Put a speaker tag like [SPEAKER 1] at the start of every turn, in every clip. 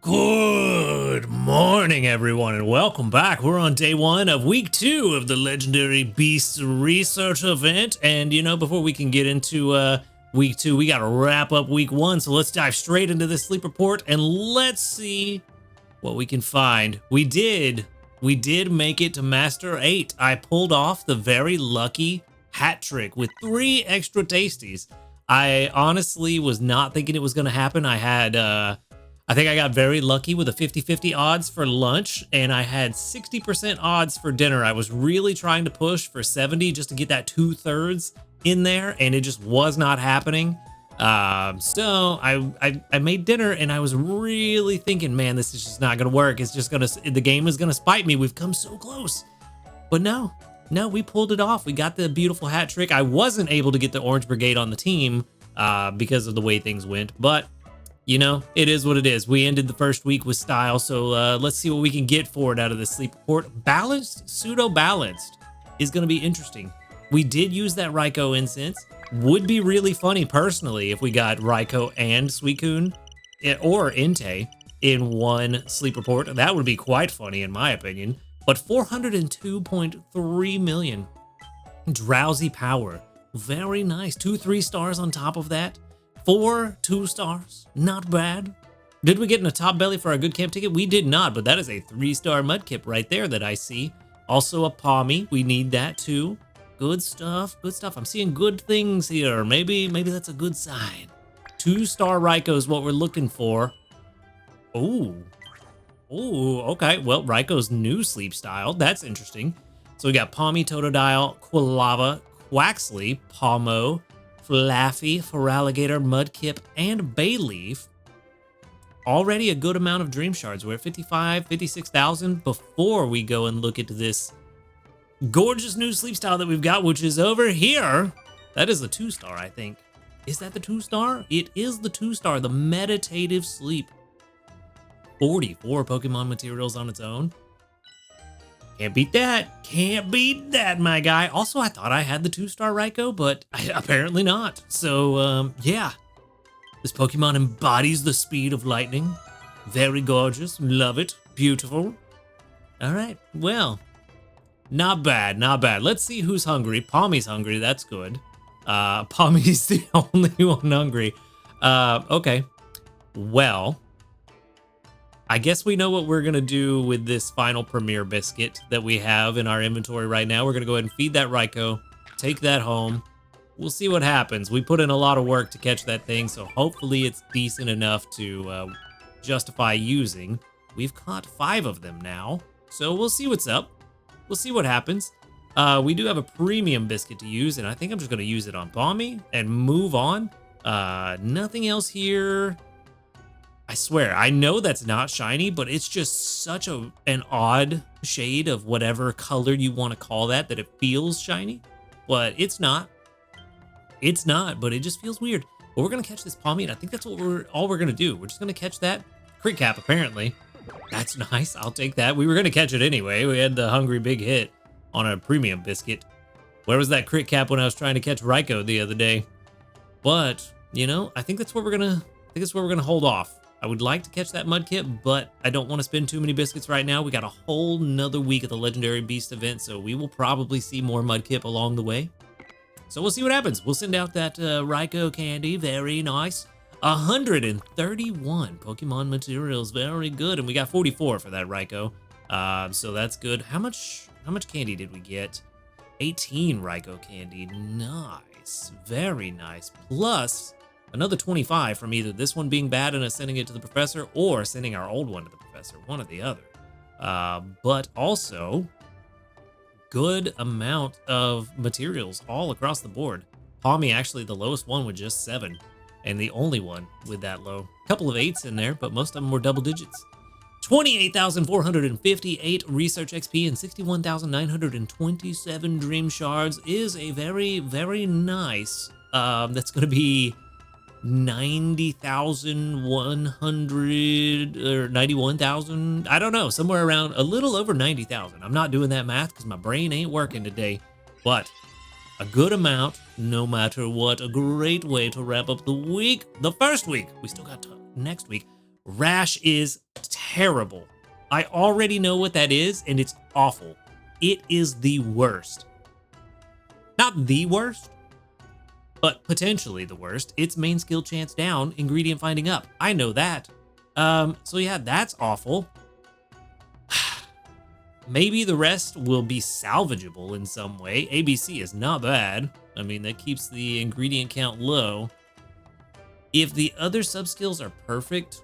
[SPEAKER 1] Good morning, everyone, and welcome back. We're on day 1 of week 2 of the Legendary Beasts Research event. And, before we can get into week 2, we got to wrap up week 1. So let's dive straight into this sleep report and let's see what we can find. We did make it to Master 8. I pulled off the very lucky hat trick with 3 extra tasties. I honestly was not thinking it was going to happen. I think I got very lucky with a 50-50 odds for lunch, and I had 60% odds for dinner. I was really trying to push for 70 just to get that 2/3 in there, and it just was not happening. So I made dinner, and I was really thinking, man, this is just not gonna work. The game is gonna spite me. We've come so close, but no, we pulled it off. We got the beautiful hat trick. I wasn't able to get the Orange Brigade on the team because of the way things went, but it is what it is. We ended the first week with style, so let's see what we can get for it out of this sleep report. Balanced, pseudo-balanced is going to be interesting. We did use that Raikou incense. Would be really funny, personally, if we got Raikou and Suicune or Entei in one sleep report. That would be quite funny, in my opinion. But 402.3 million. Drowsy Power. Very nice. 2 3-stars on top of that. 4 2-stars, not bad. Did we get in a top belly for our good camp ticket? We did not, but that is a 3-star Mudkip right there that I see. Also a Palmy, we need that too. Good stuff, good stuff. I'm seeing good things here. Maybe that's a good sign. 2-star Raikou is what we're looking for. Ooh, okay. Well, Raikou's new sleep style, that's interesting. So we got Palmy, Totodile, Quilava, Quaxley, Palmo, Flaffy, Feraligatr, Mudkip, and Bayleaf. Already a good amount of Dream Shards. We're at 56,000 before we go and look at this gorgeous new sleep style that we've got, which is over here. That is the 2-star, I think. Is that the 2-star? It is the 2-star, the Meditative Sleep. 44 Pokemon materials on its own. Can't beat that. Can't beat that, my guy. Also, I thought I had the 2-star Raikou, but apparently not. So, yeah. This Pokemon embodies the speed of lightning. Very gorgeous. Love it. Beautiful. All right. Well, not bad. Not bad. Let's see who's hungry. Palmy's hungry. That's good. Palmy's the only one hungry. Okay. Well, I guess we know what we're going to do with this final Premier Biscuit that we have in our inventory right now. We're going to go ahead and feed that Raikou, take that home. We'll see what happens. We put in a lot of work to catch that thing, so hopefully it's decent enough to justify using. We've caught 5 of them now, so we'll see what's up. We'll see what happens. We do have a Premium Biscuit to use, and I think I'm just going to use it on Palmy and move on. Nothing else here. I swear, I know that's not shiny, but it's just such an odd shade of whatever color you want to call that it feels shiny, but it's not. It's not, but it just feels weird. But we're going to catch this Palmy, and I think that's what all we're going to do. We're just going to catch that crit cap, apparently. That's nice. I'll take that. We were going to catch it anyway. We had the hungry big hit on a Premium Biscuit. Where was that crit cap when I was trying to catch Raikou the other day? But, I think that's where we're going to hold off. I would like to catch that Mudkip, but I don't want to spend too many biscuits right now. We got a whole nother week at the Legendary Beast event, so we will probably see more Mudkip along the way. So we'll see what happens. We'll send out that Raikou candy. Very nice. 131 Pokemon materials. Very good. And we got 44 for that Raikou. So that's good. How much candy did we get? 18 Raikou candy. Nice. Very nice. Plus another 25 from either this one being bad and us sending it to the professor or sending our old one to the professor, one or the other. But also, good amount of materials all across the board. Palmy actually the lowest one with just 7, and the only one with that low. A couple of 8s in there, but most of them were double digits. 28,458 research XP and 61,927 Dream Shards is a very, very nice. That's going to be 90,100 or 91,000. I don't know, somewhere around a little over 90,000. I'm not doing that math because my brain ain't working today, but a good amount, no matter what. A great way to wrap up the week, the first week. We still got next week. Rash is terrible. I already know what that is, and it's awful. It is the worst. Not the worst, but potentially the worst. It's main skill chance down, ingredient finding up. I know that. So yeah, that's awful. Maybe the rest will be salvageable in some way. ABC is not bad. I mean, that keeps the ingredient count low. If the other sub-skills are perfect,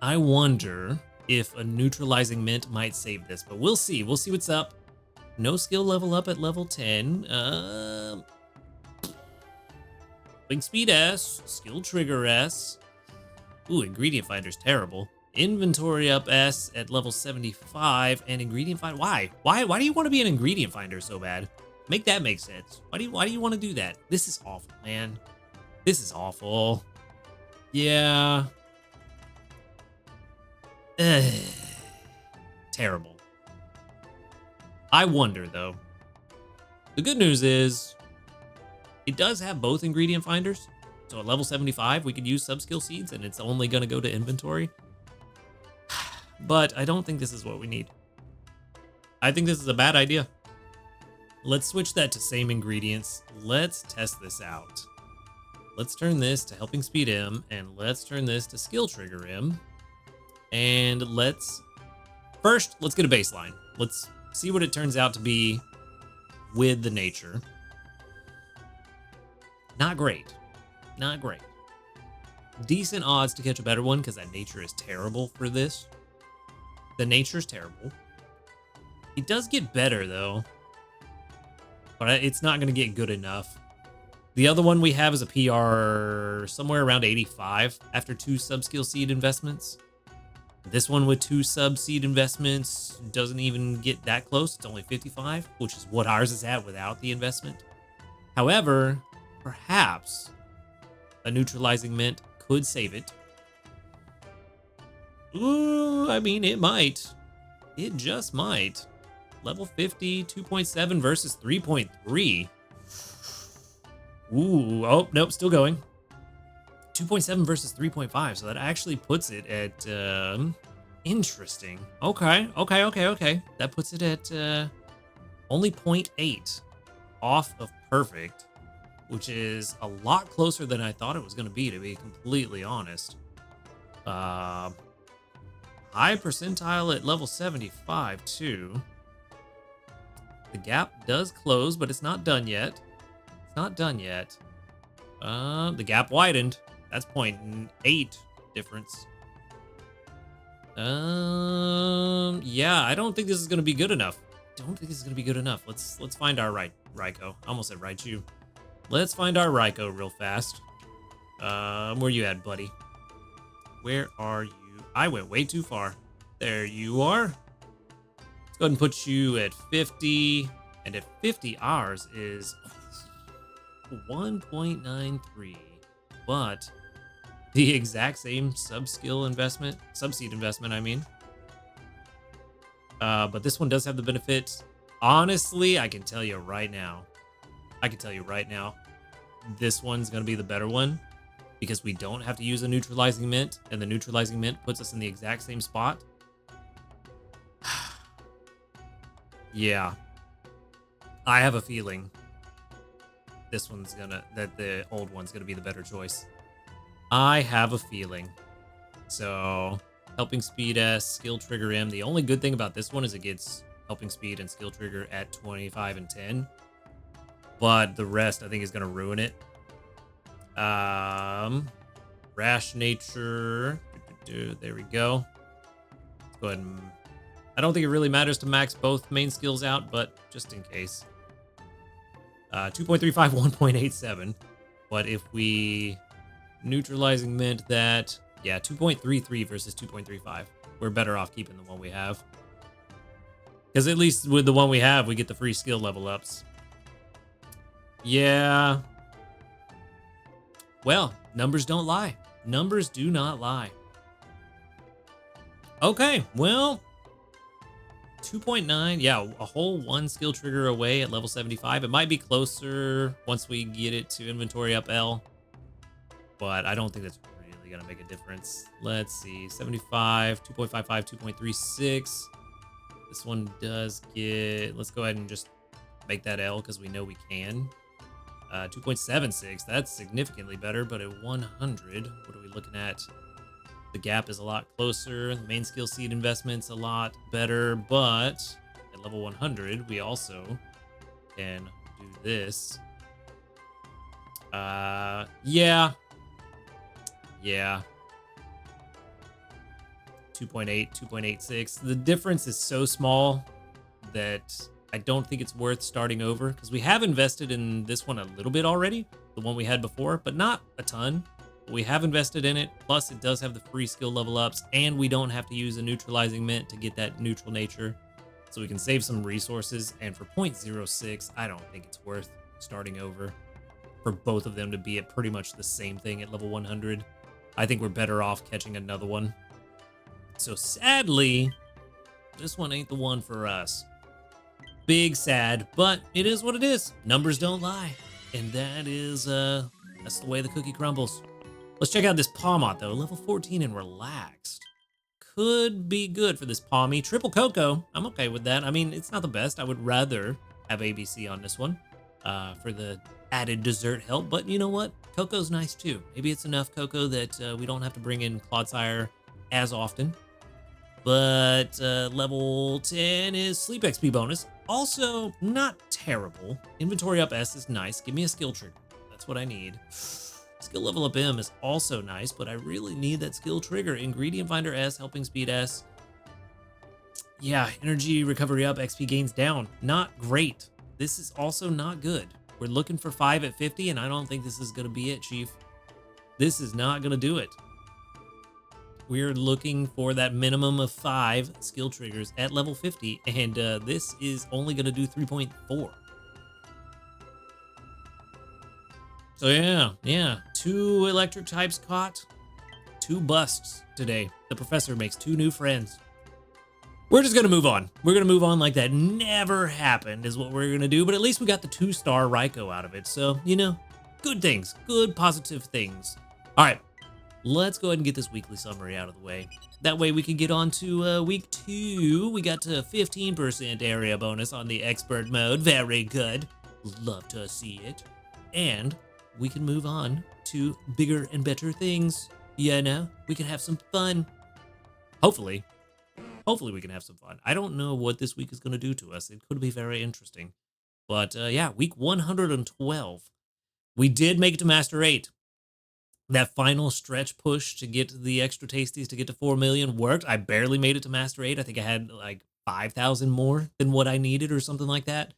[SPEAKER 1] I wonder if a neutralizing mint might save this, but we'll see. We'll see what's up. No skill level up at level 10. Link speed S, skill trigger S. Ooh, ingredient finder's terrible. Inventory up S at level 75 and ingredient finder. Why? Why do you want to be an ingredient finder so bad? Make that make sense. Why do you want to do that? This is awful, man. This is awful. Yeah. Terrible. I wonder though. The good news is it does have both ingredient finders. So at level 75, we could use sub-skill seeds and it's only going to go to inventory. But I don't think this is what we need. I think this is a bad idea. Let's switch that to same ingredients. Let's test this out. Let's turn this to helping speed M, and let's turn this to skill trigger M. And let's get a baseline. Let's see what it turns out to be with the nature. Not great. Not great. Decent odds to catch a better one because that nature is terrible for this. The nature's terrible. It does get better though, but it's not going to get good enough. The other one we have is a PR somewhere around 85 after 2 sub-skill seed investments. This one with 2 sub-seed investments doesn't even get that close. It's only 55, which is what ours is at without the investment. However, perhaps a neutralizing mint could save it. Ooh, I mean, it might. It just might. Level 50, 2.7 versus 3.3. Ooh, oh, nope, still going. 2.7 versus 3.5, so that actually puts it at, interesting. Okay. That puts it at, only 0.8 off of perfect, which is a lot closer than I thought it was going to be completely honest. High percentile at level 75, too. The gap does close, but it's not done yet. It's not done yet. The gap widened. That's 0.8 difference. Yeah, I don't think this is going to be good enough. Let's find our Raiko. I almost said Raichu. Let's find our Raiko real fast. Where you at, buddy? Where are you? I went way too far. There you are. Let's go ahead and put you at 50. And at 50, ours is 1.93. But the exact same sub-seed investment, I mean. But this one does have the benefit. Honestly, I can tell you right now. This one's going to be the better one. Because we don't have to use a neutralizing mint, and the neutralizing mint puts us in the exact same spot. Yeah. I have a feeling that the old one's gonna be the better choice. I have a feeling. So, helping speed S, skill trigger M. The only good thing about this one is it gets helping speed and skill trigger at 25 and 10. But the rest, I think, is gonna ruin it. Rash nature. There we go. Let's go ahead and... I don't think it really matters to max both main skills out, but just in case. 2.35, 1.87. But if we neutralizing mint that... Yeah, 2.33 versus 2.35. We're better off keeping the one we have. Because at least with the one we have, we get the free skill level ups. Yeah... Well, numbers don't lie. Numbers do not lie. Okay, well, 2.9. Yeah, a whole 1 skill trigger away at level 75. It might be closer once we get it to inventory up L. But I don't think that's really gonna make a difference. Let's see, 75, 2.55, 2.36. This one does get, let's go ahead and just make that L because we know we can. 2.76, that's significantly better, but at 100, what are we looking at? The gap is a lot closer. The main skill seed investment's a lot better, but at level 100, we also can do this. Yeah. 2.8, 2.86. The difference is so small that I don't think it's worth starting over because we have invested in this one a little bit already, the one we had before, but not a ton. We have invested in it, plus it does have the free skill level ups, and we don't have to use a neutralizing mint to get that neutral nature. So we can save some resources, and for 0.06, I don't think it's worth starting over. For both of them to be at pretty much the same thing at level 100. I think we're better off catching another one. So sadly, this one ain't the one for us. Big sad, but it is what it is. Numbers don't lie. And that is, that's the way the cookie crumbles. Let's check out this Palmot though, level 14 and relaxed. Could be good for this Palmy. Triple Cocoa, I'm okay with that. I mean, it's not the best. I would rather have ABC on this one for the added dessert help, but you know what? Cocoa's nice too. Maybe it's enough cocoa that we don't have to bring in Clodsire as often. But level 10 is Sleep XP bonus. Also, not terrible. Inventory up S is nice. Give me a skill trigger. That's what I need. Skill level up M is also nice, but I really need that skill trigger. Ingredient Finder S, Helping Speed S. Yeah, energy recovery up, XP gains down. Not great. This is also not good. We're looking for 5 at 50, and I don't think this is going to be it, Chief. This is not going to do it. We're looking for that minimum of 5 skill triggers at level 50, and this is only going to do 3.4. So yeah, 2 electric types caught, 2 busts today. The professor makes 2 new friends. We're just going to move on. We're going to move on like that never happened is what we're going to do, but at least we got the 2-star Raikou out of it. So, you know, good things, good positive things. All right, let's go ahead and get this weekly summary out of the way. That way we can get on to week 2. We got to 15% area bonus on the expert mode. Very good. Love to see it. And we can move on to bigger and better things. You know, we can have some fun. Hopefully we can have some fun. I don't know what this week is going to do to us. It could be very interesting. But yeah, week 112. We did make it to Master 8. That final stretch push to get the extra tasties to get to 4 million worked. I barely made it to Master 8. I think I had like 5,000 more than what I needed or something like that.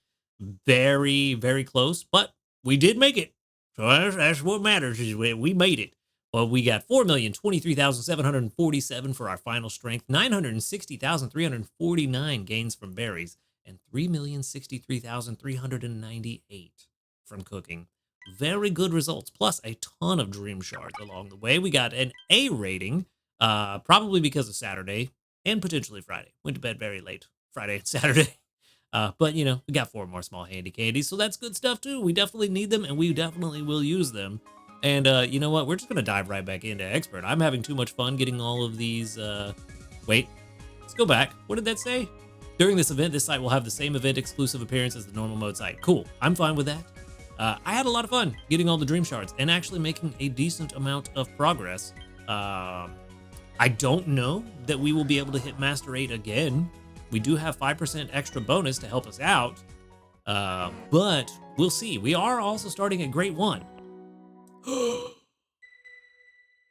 [SPEAKER 1] Very, very close, but we did make it. So that's what matters, is we made it. Well, we got 4,023,747 for our final strength, 960,349 gains from berries, and 3,063,398 from cooking. Very good results, plus a ton of dream shards along the way. We got an A rating, probably because of Saturday and potentially Friday. Went to bed very late Friday and Saturday. But, you know, we got 4 more small handy candies, so that's good stuff, too. We definitely need them, and we definitely will use them. And you know what? We're just going to dive right back into Expert. I'm having too much fun getting all of these. Wait, let's go back. What did that say? During this event, this site will have the same event-exclusive appearance as the normal mode site. Cool. I'm fine with that. I had a lot of fun getting all the dream shards and actually making a decent amount of progress. I don't know that we will be able to hit Master 8 again. We do have 5% extra bonus to help us out, but we'll see. We are also starting at Grade 1.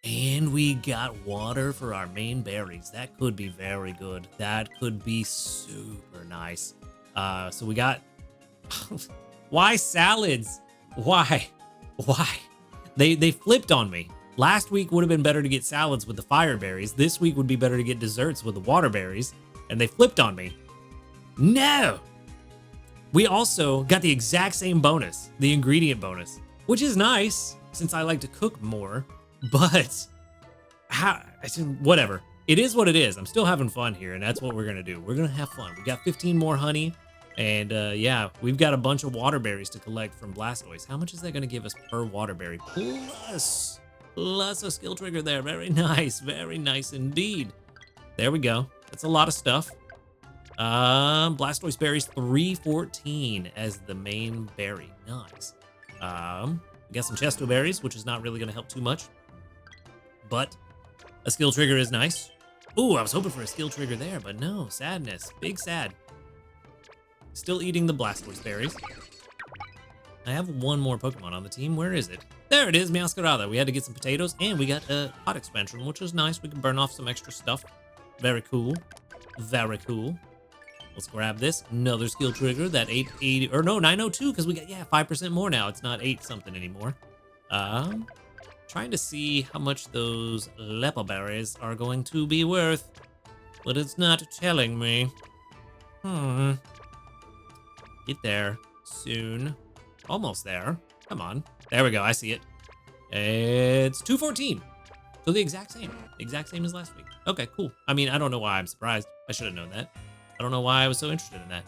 [SPEAKER 1] And we got water for our main berries. That could be very good. That could be super nice. So we got... Why salads? Why? They flipped on me. Last week would have been better to get salads with the fire berries. This week would be better to get desserts with the water berries. And they flipped on me. No! We also got the exact same bonus, the ingredient bonus, which is nice since I like to cook more, but whatever. It is what it is. I'm still having fun here, and that's what we're going to do. We're going to have fun. We got 15 more honey, and yeah, we've got a bunch of water berries to collect from Blastoise. How much is that going to give us per water berry? Plus plus a skill trigger there. Very nice indeed. There we go. That's a lot of stuff. Blastoise berries 314 as the main berry. Nice. We got some Chesto berries, which is not really going to help too much, but a skill trigger is nice. Ooh, I was hoping for a skill trigger there, but no. Sadness. Big sad. Still eating the Blastoise berries. I have one more Pokemon on the team. Where is it? There it is, Meowscarada. We had to get some potatoes, and we got a hot expansion, which is nice. We can burn off some extra stuff. Very cool. Very cool. Let's grab this. Another skill trigger. That 880, or no, 902, because we got, 5% more now. It's not 8 something anymore. Trying to see how much those Lepa berries are going to be worth, but it's not telling me. Get there soon. Almost there. Come on. There we go. I see it. It's 214. So the exact same. Exact same as last week. Okay, cool. I mean, I don't know why I'm surprised. I should have known that. I don't know why I was so interested in that.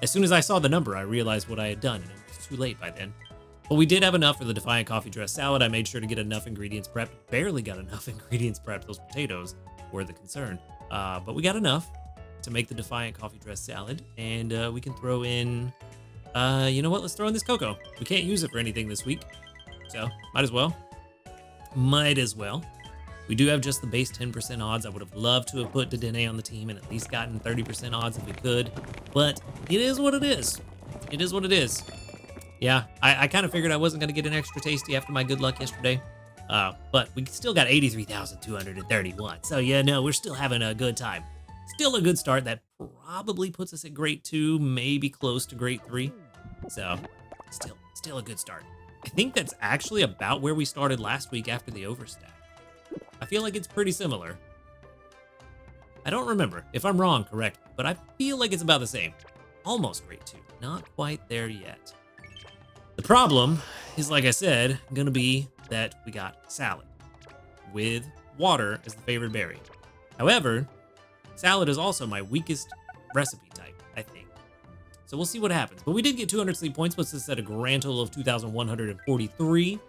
[SPEAKER 1] As soon as I saw the number, I realized what I had done, and it was too late by then. But we did have enough for the Defiant Coffee Dress Salad. I made sure to get enough ingredients prepped. Barely got enough ingredients prepped. Those potatoes were the concern. But we got enough to make the Defiant Coffee Dress Salad. And we can throw in... you know what? Let's throw in this cocoa. We can't use it for anything this week. So, might as well. Might as well. We do have just the base 10% odds. I would have loved to have put Dedenne on the team and at least gotten 30% odds if we could. But it is what it is. It is what it is. Yeah, I kind of figured I wasn't going to get an extra tasty after my good luck yesterday. But we still got 83,231. So, yeah, no, we're still having a good time. Still a good start. That probably puts us at grade 2, maybe close to grade 3. So, still a good start. I think that's actually about where we started last week after the overstack. I feel like it's pretty similar. I don't remember. If I'm wrong, correct me, but I feel like it's about the same. Almost grade 2. Not quite there yet. The problem is, like I said, going to be that we got salad with water as the favorite berry. However, salad is also my weakest recipe type, I think. So we'll see what happens. But we did get 200 sleep points, puts us at a grand total of 2,143.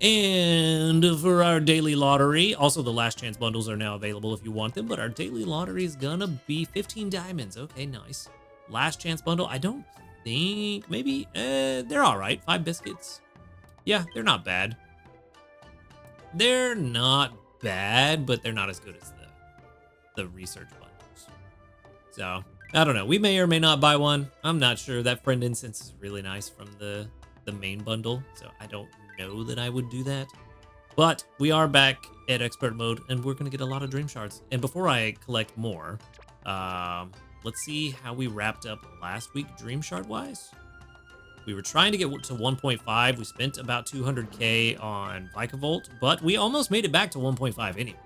[SPEAKER 1] And for our daily lottery, also the last chance bundles are now available if you want them, but our daily lottery is gonna be 15 diamonds. Okay, nice. Last chance bundle, I don't think, maybe, they're all right. 5 biscuits. Yeah, they're not bad. They're not bad, but they're not as good as the research bundles. So, I don't know. We may or may not buy one. I'm not sure. That friend incense is really nice from the main bundle, so I don't know that I would do that. But we are back at expert mode, and we're going to get a lot of dream shards. And before I collect more, let's see how we wrapped up last week dream shard wise. We were trying to get to 1.5. We spent about 200k on Vikavolt, but we almost made it back to 1.5 anyway.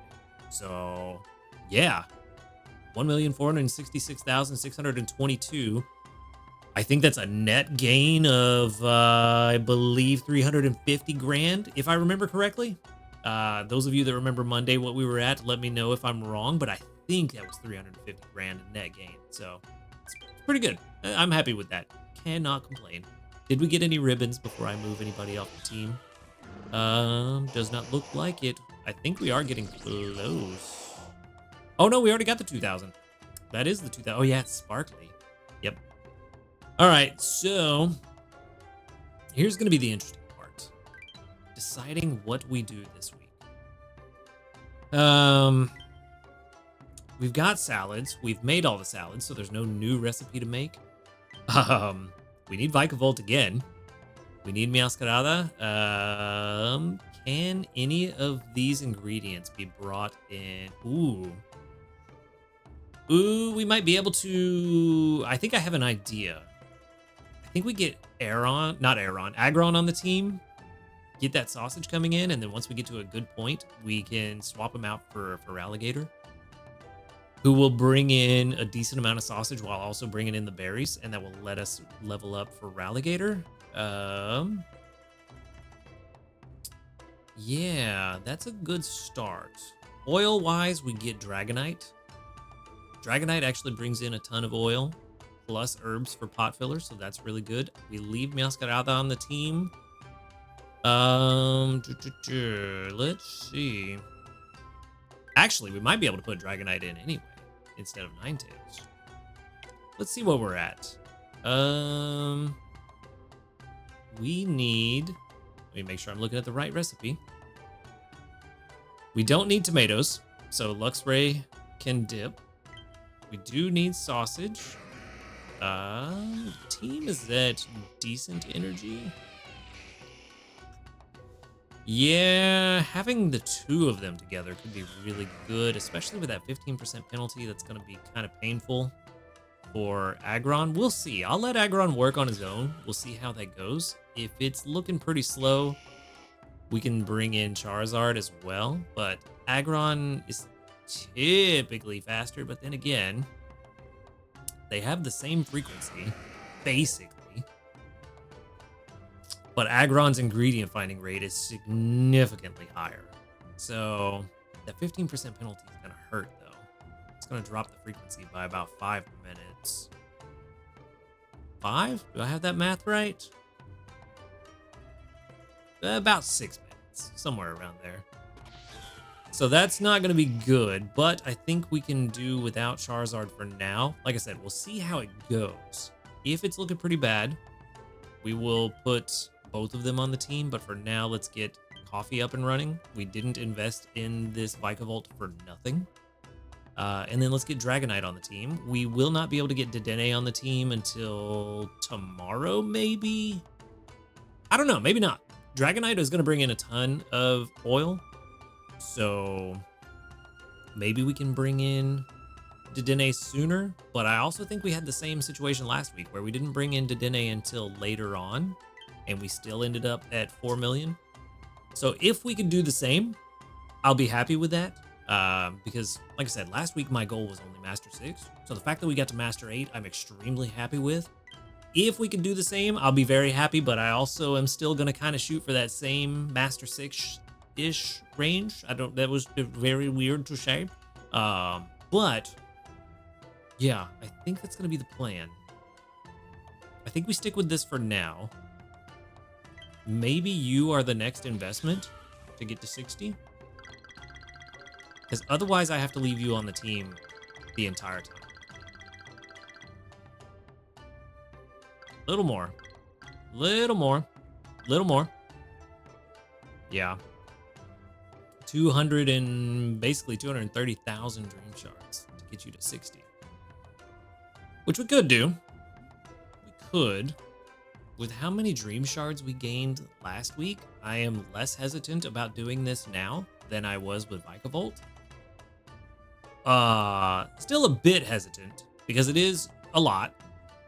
[SPEAKER 1] So yeah, 1,466,622. I think that's a net gain of, I believe, 350 grand, if I remember correctly. Those of you that remember Monday what we were at, let me know if I'm wrong, but I think that was 350 grand in net gain. So it's pretty good. I'm happy with that. Cannot complain. Did we get any ribbons before I move anybody off the team? Does not look like it. I think we are getting close. Oh no, we already got the 2,000. That is the 2,000. Oh yeah, it's sparkly. Yep. All right, so here's going to be the interesting part. Deciding what we do this week. We've got salads. We've made all the salads, so there's no new recipe to make. We need Vikavolt again. We need Meowscarada. Can any of these ingredients be brought in? Ooh, we might be able to... I think I have an idea. I think we get Aggron on the team, get that sausage coming in, and then once we get to a good point, we can swap him out for Alligator, who will bring in a decent amount of sausage while also bringing in the berries, and that will let us level up for Alligator. Yeah, that's a good start. Oil-wise, we get Dragonite. Dragonite actually brings in a ton of oil, plus herbs for pot fillers, so that's really good. We leave Meowscarada on the team. Let's see. Actually, we might be able to put Dragonite in anyway instead of Ninetales. Let's see what we're at. We need. Let me make sure I'm looking at the right recipe. We don't need tomatoes, so Luxray can dip. We do need sausage. The team is at decent energy. Yeah, having the two of them together could be really good, especially with that 15% penalty. That's going to be kind of painful for Aggron. We'll see. I'll let Aggron work on his own. We'll see how that goes. If it's looking pretty slow, we can bring in Charizard as well. But Aggron is typically faster, but then again, they have the same frequency, basically. But Aggron's ingredient finding rate is significantly higher. So that 15% penalty is going to hurt, though. It's going to drop the frequency by about 5 minutes. 5? Do I have that math right? About 6 minutes, somewhere around there. So that's not going to be good, but I think we can do without Charizard for now. Like I said, we'll see how it goes. If it's looking pretty bad, we will put both of them on the team, but for now, let's get Coffee up and running. We didn't invest in this Vikavolt for nothing. And then let's get Dragonite on the team. We will not be able to get Dedenne on the team until tomorrow, maybe? I don't know, maybe not. Dragonite is going to bring in a ton of oil, so maybe we can bring in Dedenne sooner, but I also think we had the same situation last week where we didn't bring in Dedenne until later on, and we still ended up at 4 million. So if we could do the same, I'll be happy with that. Because, like I said, last week my goal was only Master 6. So the fact that we got to Master 8, I'm extremely happy with. If we can do the same, I'll be very happy, but I also am still going to kind of shoot for that same Master 6-ish range. That was very weird to say. But, yeah, I think that's going to be the plan. I think we stick with this for now. Maybe you are the next investment to get to 60. Because otherwise I have to leave you on the team the entire time. Little more. Little more. Little more. Yeah. 230,000 dream shards to get you to 60. Which we could do. We could. With how many dream shards we gained last week, I am less hesitant about doing this now than I was with Vikavolt. Still a bit hesitant because it is a lot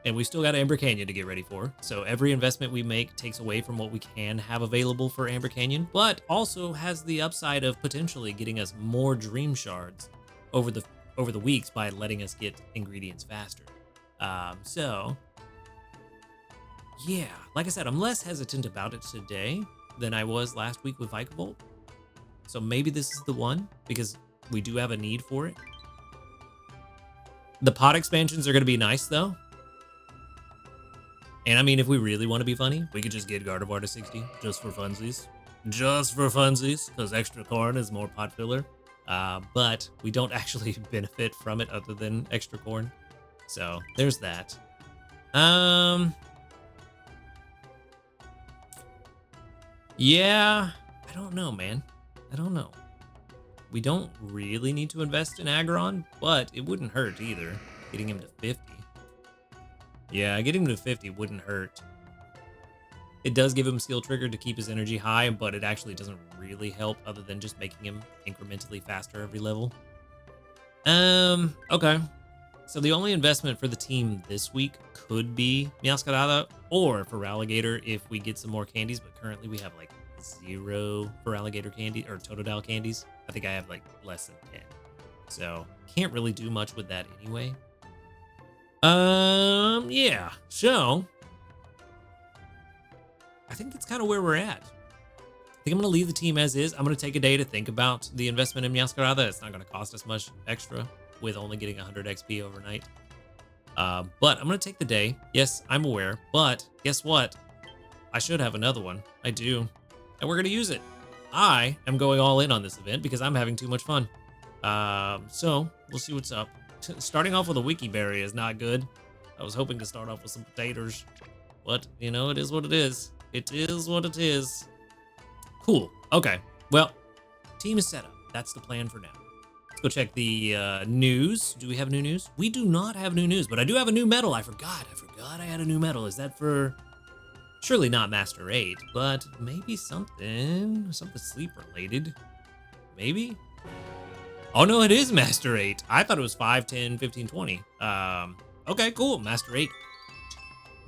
[SPEAKER 1] and we still got Amber Canyon to get ready for. So every investment we make takes away from what we can have available for Amber Canyon, but also has the upside of potentially getting us more dream shards over the weeks by letting us get ingredients faster. So yeah, like I said, I'm less hesitant about it today than I was last week with Vikavolt. So maybe this is the one because we do have a need for it. The pod expansions are going to be nice, though. And I mean, if we really want to be funny, we could just get Gardevoir to 60 just for funsies. Just for funsies, because extra corn is more pot filler. But we don't actually benefit from it other than extra corn. So there's that. Yeah, I don't know, man. I don't know. We don't really need to invest in Aggron, but it wouldn't hurt either, getting him to 50. Yeah, getting him to 50 wouldn't hurt. It does give him skill trigger to keep his energy high, but it actually doesn't really help other than just making him incrementally faster every level. Okay. So the only investment for the team this week could be Meowscarada or for Alligator if we get some more candies, but currently we have like 0 for Alligator candy or Totodile candies. I think I have like less than 10. So can't really do much with that anyway. Yeah. So I think that's kind of where we're at. I think I'm going to leave the team as is. I'm going to take a day to think about the investment in Meowscarada. It's not going to cost us much extra with only getting 100 XP overnight. But I'm going to take the day. Yes, I'm aware, but guess what? I should have another one. I do. and we're going to use it. I am going all in on this event because I'm having too much fun. So we'll see what's up. Starting off with a wiki berry is not good. I was hoping to start off with some potatoes, but you know, it is what it is. It is what it is. Cool. Okay. Well, team is set up. That's the plan for now. Let's go check the news. Do we have new news? We do not have new news, but I do have a new medal. I forgot I had a new medal. Is that for... Surely not Master 8, but maybe something sleep related. Maybe? Oh no, it is Master 8. I thought it was 5, 10, 15, 20. Okay, cool. Master 8.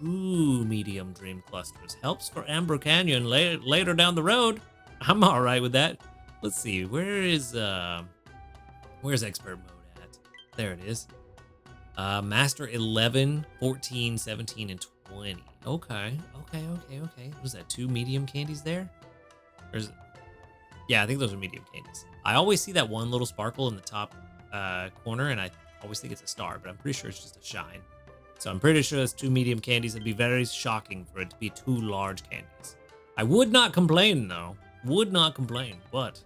[SPEAKER 1] Ooh, medium dream clusters. Helps for Amber Canyon later down the road. I'm all right with that. Let's see. Where's expert mode at? There it is. Master 11, 14, 17, and 20. Okay. Was that 2 medium candies there? Yeah, I think those are medium candies. I always see that one little sparkle in the top corner, and I always think it's a star, but I'm pretty sure it's just a shine. So I'm pretty sure it's 2 medium candies. It'd be very shocking for it to be 2 large candies. I would not complain, though. Would not complain, but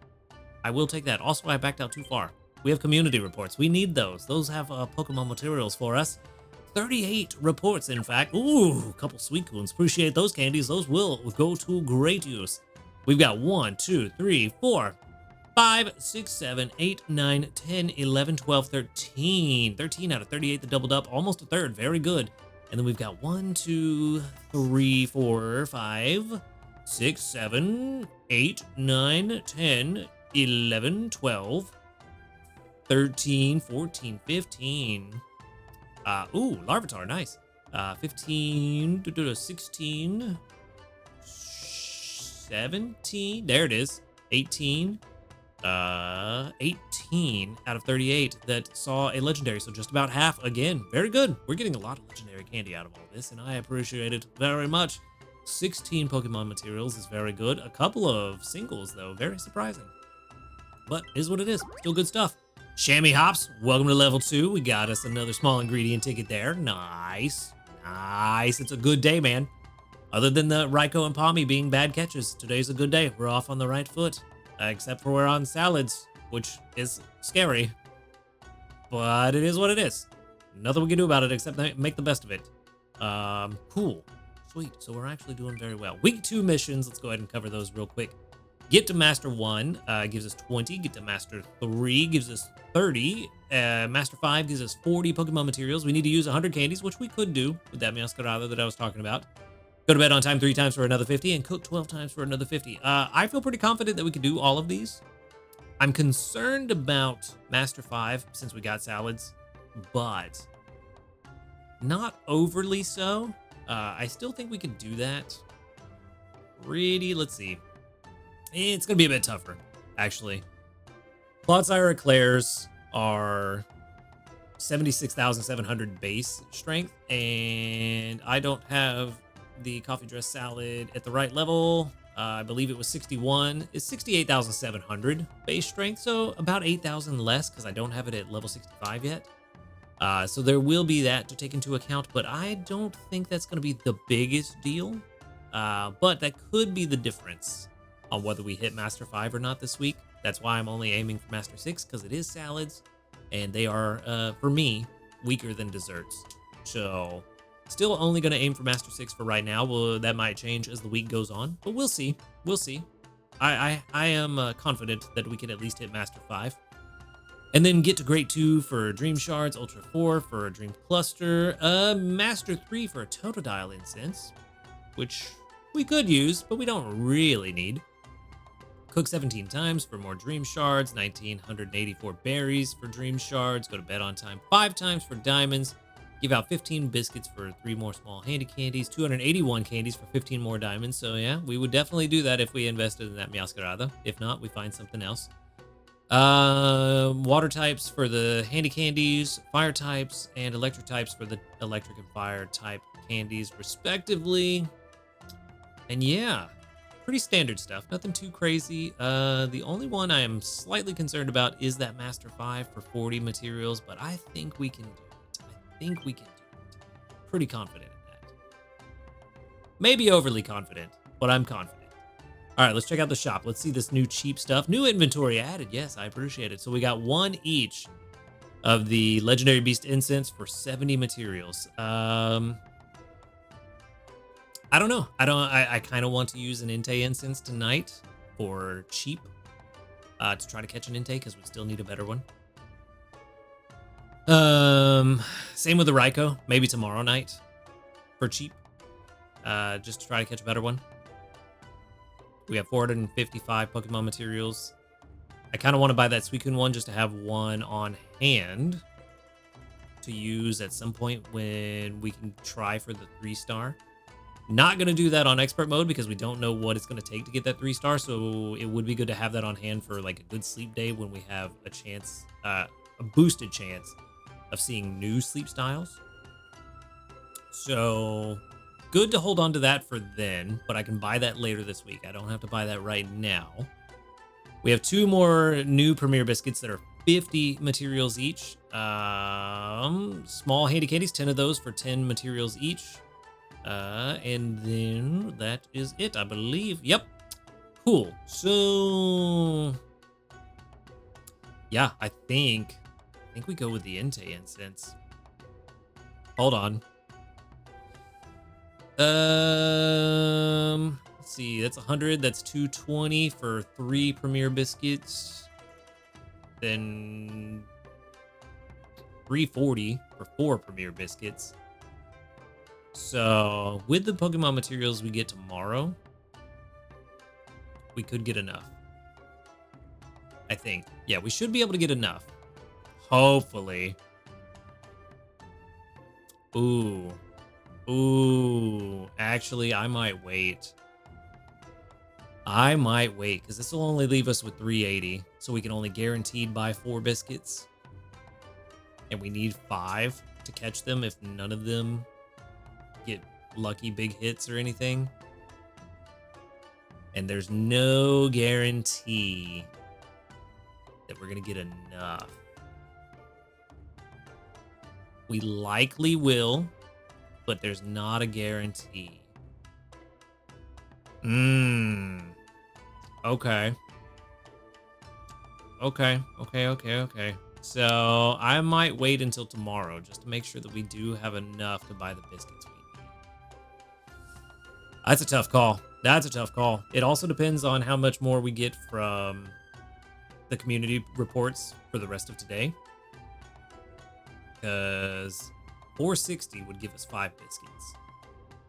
[SPEAKER 1] I will take that. Also, I backed out too far. We have community reports. We need those. Those have Pokemon materials for us. 38 reports, in fact. Ooh, a couple sweet coons. Appreciate those candies. Those will go to great use. We've got 1, 2, 3, 4, 5, 6, 7, 8, 9, 10, 11, 12, 13. 13 out of 38 that doubled up. Almost a third. Very good. And then we've got 1, 2, 3, 4, 5, 6, 7, 8, 9, 10, 11, 12, 13, 14, 15. Ooh, Larvitar, nice. 15, 16, 17, there it is. 18, 18 out of 38 that saw a legendary, so just about half again. Very good. We're getting a lot of legendary candy out of all this, and I appreciate it very much. 16 Pokemon materials is very good. A couple of singles, though, very surprising. But it is what it is. Still good stuff. Chamois Hops, welcome to level 2. We got us another small ingredient ticket there. Nice. Nice. It's a good day, man. Other than the Raikou and Palmy being bad catches, today's a good day. We're off on the right foot. Except for we're on salads, which is scary. But it is what it is. Nothing we can do about it except make the best of it. Cool. Sweet. So we're actually doing very well. Week 2 missions. Let's go ahead and cover those real quick. Get to Master 1 gives us 20. Get to Master 3 gives us 30. Master 5 gives us 40 Pokemon materials. We need to use 100 candies, which we could do with that Meowscarada that I was talking about. Go to bed on time 3 times for another 50 and cook 12 times for another 50. I feel pretty confident that we can do all of these. I'm concerned about Master 5 since we got salads, but not overly so. I still think we could do that. Let's see. It's going to be a bit tougher, actually. Clodsire Eclairs are 76,700 base strength, and I don't have the coffee dress salad at the right level. I believe it was 61. It's 68,700 base strength, so about 8,000 less because I don't have it at level 65 yet. So there will be that to take into account, but I don't think that's going to be the biggest deal. But that could be the difference on whether we hit Master 5 or not this week. That's why I'm only aiming for Master 6, because it is salads, and they are, for me, weaker than desserts. So, still only going to aim for Master 6 for right now. Well, that might change as the week goes on, but we'll see. We'll see. I am confident that we can at least hit Master 5. And then get to Grade 2 for Dream Shards, Ultra 4 for a Dream Cluster, Master 3 for a Totodile Incense, which we could use, but we don't really need. Cook 17 times for more Dream Shards, 1,984 berries for Dream Shards, go to bed on time 5 times for diamonds, give out 15 biscuits for 3 more small handy candies, 281 candies for 15 more diamonds. So yeah, we would definitely do that if we invested in that Meowscarada. If not, we find something else. Water types for the handy candies, fire types, and electric types for the electric and fire type candies, respectively. And yeah, pretty standard stuff. Nothing too crazy. The only one I am slightly concerned about is that Master 5 for 40 materials, but I think we can do it. I think we can do it. Pretty confident in that. Maybe overly confident, but I'm confident. All right, let's check out the shop. Let's see this new cheap stuff. New inventory added. Yes, I appreciate it. So we got one each of the Legendary Beast Incense for 70 materials. I don't know. I kind of want to use an Inte Incense tonight for cheap to try to catch an Inte because we still need a better one. Same with the Raikou. Maybe tomorrow night for cheap. Just to try to catch a better one. We have 455 Pokemon materials. I kind of want to buy that Suicune one just to have one on hand to use at some point when we can try for the 3-star. Not going to do that on expert mode because we don't know what it's going to take to get that 3-star. So it would be good to have that on hand for like a good sleep day when we have a chance, a boosted chance of seeing new sleep styles. So good to hold on to that for then, but I can buy that later this week. I don't have to buy that right now. We have 2 more new Premier Biscuits that are 50 materials each. Small Handy Candies, 10 of those for 10 materials each. And then that is it, I believe. Yep. Cool. So yeah, I think we go with the Inte Incense. Hold on. Let's see, that's 100, that's 220 for 3 Premier Biscuits. Then 340 for 4 Premier Biscuits. So with the Pokemon materials we get tomorrow, we could get enough. I think. Yeah, we should be able to get enough. Hopefully. Ooh. Actually, I might wait. Because this will only leave us with 380. So we can only guaranteed buy 4 biscuits. And we need 5 to catch them if none of them get lucky big hits or anything. And there's no guarantee that we're going to get enough. We likely will, but there's not a guarantee. Okay. Okay. So I might wait until tomorrow just to make sure that we do have enough to buy the biscuits we need. That's a tough call. It also depends on how much more we get from the community reports for the rest of today. Because 460 would give us 5 biscuits.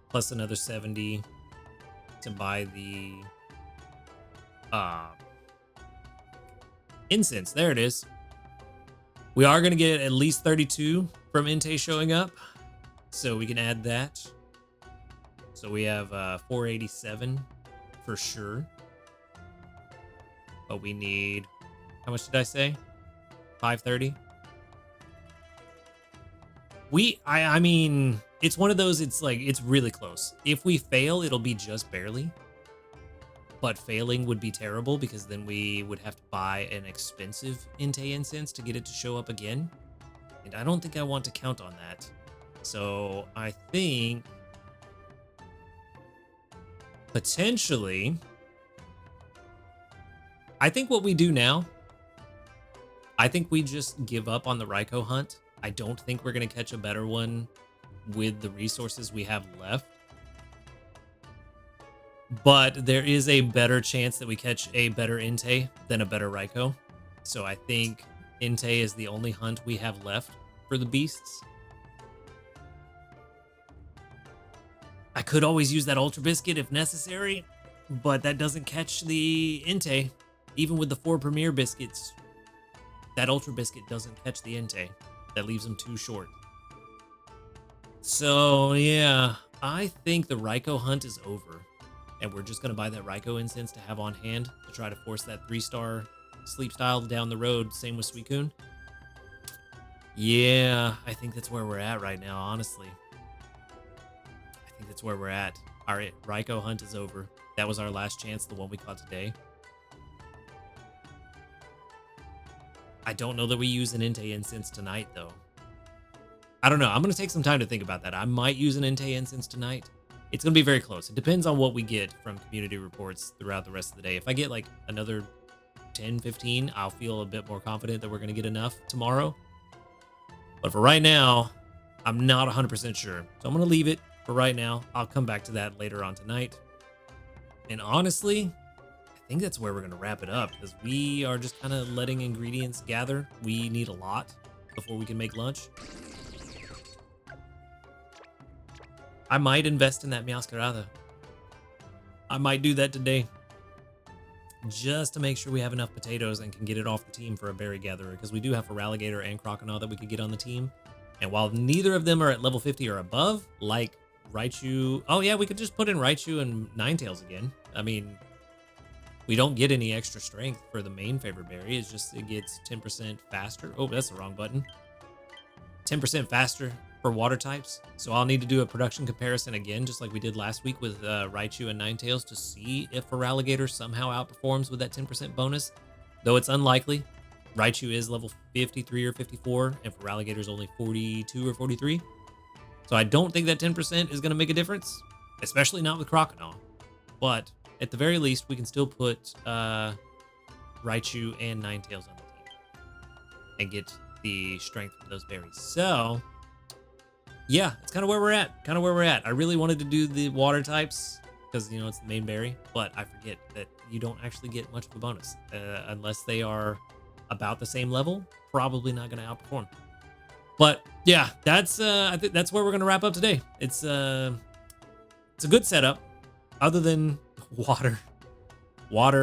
[SPEAKER 1] Plus another 70 to buy the incense. There it is. We are going to get at least 32 from Inte showing up. So we can add that. So we have 487 for sure. But we need, how much did I say? 530? I mean, it's one of those, it's like, it's really close. If we fail, it'll be just barely. But failing would be terrible because then we would have to buy an expensive Inte incense to get it to show up again. And I don't think I want to count on that. So I think potentially, I think what we do now, I think we just give up on the Raikou hunt. I don't think we're going to catch a better one with the resources we have left. But there is a better chance that we catch a better Inte than a better Raikou. So I think Inte is the only hunt we have left for the beasts. I could always use that Ultra Biscuit if necessary, but that doesn't catch the Inte. Even with the 4 Premier Biscuits, that Ultra Biscuit doesn't catch the Inte. That leaves them too short. So, yeah, I think the Raikou hunt is over. And we're just going to buy that Raikou incense to have on hand to try to force that 3-star sleep style down the road. Same with Suicune. Yeah, I think that's where we're at right now, honestly. I think that's where we're at. All right, Raikou hunt is over. That was our last chance, the one we caught today. I don't know that we use an Inte incense tonight, though. I don't know. I'm going to take some time to think about that. I might use an Inte incense tonight. It's going to be very close. It depends on what we get from community reports throughout the rest of the day. If I get like another 10, 15, I'll feel a bit more confident that we're going to get enough tomorrow. But for right now, I'm not 100% sure. So I'm going to leave it for right now. I'll come back to that later on tonight. And honestly, I think that's where we're going to wrap it up, because we are just kind of letting ingredients gather. We need a lot before we can make lunch. I might invest in that Masquerada. I might do that today, just to make sure we have enough potatoes and can get it off the team for a berry gatherer, because we do have Feraligatr and Crocodile that we could get on the team. And while neither of them are at level 50 or above, like Raichu, oh yeah, we could just put in Raichu and Ninetales again. I mean, we don't get any extra strength for the main favorite berry. It's just, it gets 10% faster. Oh, that's the wrong button. 10% faster for water types. So I'll need to do a production comparison again, just like we did last week with Raichu and Ninetales, to see if Feraligatr somehow outperforms with that 10% bonus, though it's unlikely. Raichu is level 53 or 54, and Feraligatr is only 42 or 43. So I don't think that 10% is going to make a difference, especially not with Crocodile. But at the very least, we can still put Raichu and Ninetales on the team and get the strength from those berries. So yeah, it's kind of where we're at. I really wanted to do the water types because, you know, it's the main berry, but I forget that you don't actually get much of a bonus unless they are about the same level. Probably not going to outperform. But yeah, that's I think that's where we're going to wrap up today. It's a good setup, other than water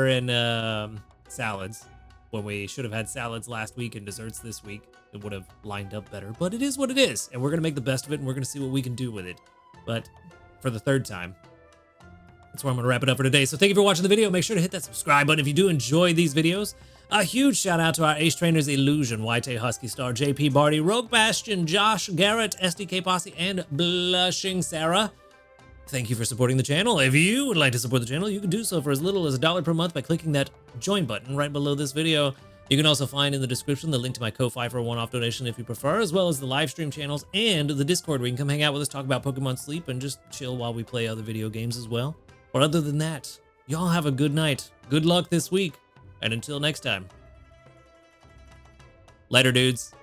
[SPEAKER 1] and salads. When we should have had salads last week and desserts this week, it would have lined up better. But it is what it is, and we're going to make the best of it, and we're going to see what we can do with it. But for the third time, that's where I'm going to wrap it up for today. So thank you for watching the video. Make sure to hit that subscribe button if you do enjoy these videos. A huge shout out to our ace trainers: Illusion, YT Husky Star, JP Barty, Rogue Bastion, Josh, Garrett, SDK Posse, and Blushing Sarah. Thank you for supporting the channel. If you would like to support the channel, you can do so for as little as $1 per month by clicking that join button right below this video. You can also find in the description the link to my Ko-Fi for a one-off donation if you prefer, as well as the live stream channels and the Discord where you can come hang out with us, talk about Pokemon Sleep, and just chill while we play other video games as well. But other than that, y'all have a good night. Good luck this week, and until next time. Later, dudes.